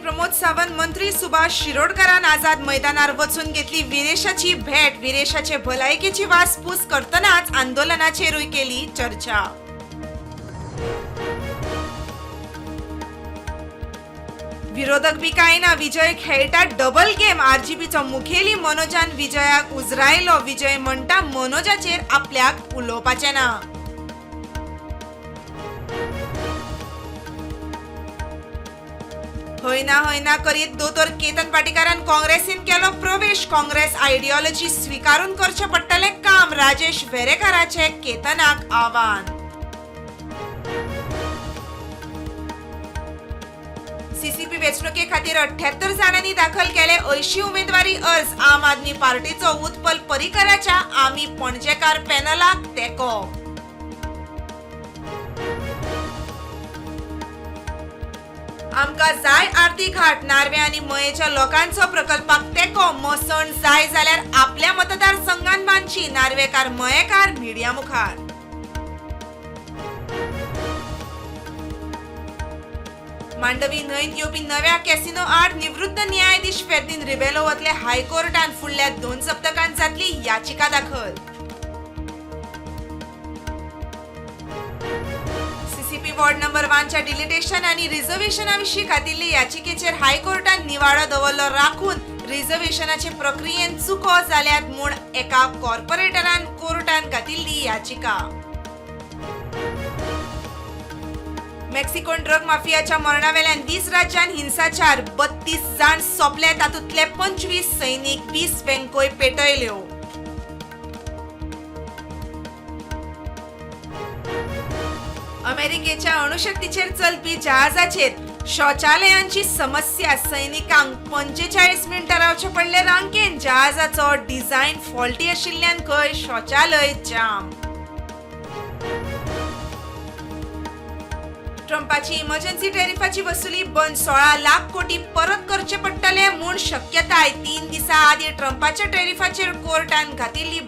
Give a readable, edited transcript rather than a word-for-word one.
प्रमोद सावंत मंत्री सुभाष शिरोडकरान आझाद मैदानार वचून घेतली विरेशाची भेट. विरेशाचे भलायकेची वासपूस करतनाच आंदोलनाचेरूय केली चर्चा. विरोधक बी काय ना, विजय खेळटा डबल गेम. आरजीबीचो मुखेली मनोजान विजयाक उजरायलो. विजय म्हणटा मनोजाचेर आपल्याक उलोवपाचें ना. होयना करीत दोतोर केतन पाटीकारान काँग्रेसीन केलो प्रवेश. काँग्रेस आयडियोलॉजी स्वीकारून करचें पडटलें काम. राजेश वेरेकाराचे केतनाक आव्हान. सीसीपी वेंचणुके खातीर 78 जाणांनी दाखल केले 80 उमेदवारी अर्ज. आम आदमी पार्टीचो उत्पल परिकराच्या आमी पणजेकार पॅनलाक तेंको. आमकां जाय आरती घाट. नार्वे आनी मयेच्या लोकांचो प्रकल्पाक तेंको. मसण जाय जाल्यार आपल्या मतदारसंघान बांदची. नार्वेकार मयेकार मिडिया मुखार. मांडवी न्हंयत येवपी नव्या कॅसिनो आड निवृत्त न्यायाधीश फेर्दीन रिबेलो वतले हायकोर्टान. फुडल्या 2 सप्तकांत जातली याचिका दाखल. सीसीपी वॉर्ड नंबर 1 च्या डिलिटेशन आनी रिझर्वेशना विशीं घातिल्ले याचिकेचेर हायकोर्टान निवाडो दवरलो राखून. रिझर्वेशनाचे प्रक्रियेन चुको जाल्यात म्हूण एका कॉर्पोरेटरान कोर्टान घातिल्ली याचिका. मेक्सिकोन ड्रग माफियाच्या मरणावेल्यान 20 राज्यांत हिंसाचार. 32 जाण सोंपले, तातूंतले 25 सैनीक. 20 बँकोय पेटयल्यो. अमेरिकेच्या अणुशक्तीचेर चलपी जहाजाचेर शौचालयांची समस्या. सैनिकांक 45 मिनटां रावचे पडले रांकेन. जहाजाचो डिझायन फॉल्टी आशिल्ल्यान खंय शौचालय जाम. ट्रम्पाची इमर्जन्सी टॅरिफाची वसुली बंद. 16 लाख कोटी परत करचे पडटले म्हूण शक्यताय. 3 दिसां आदी ट्रम्पाच्या टॅरिफाचेर कोर्टान घातिल्ली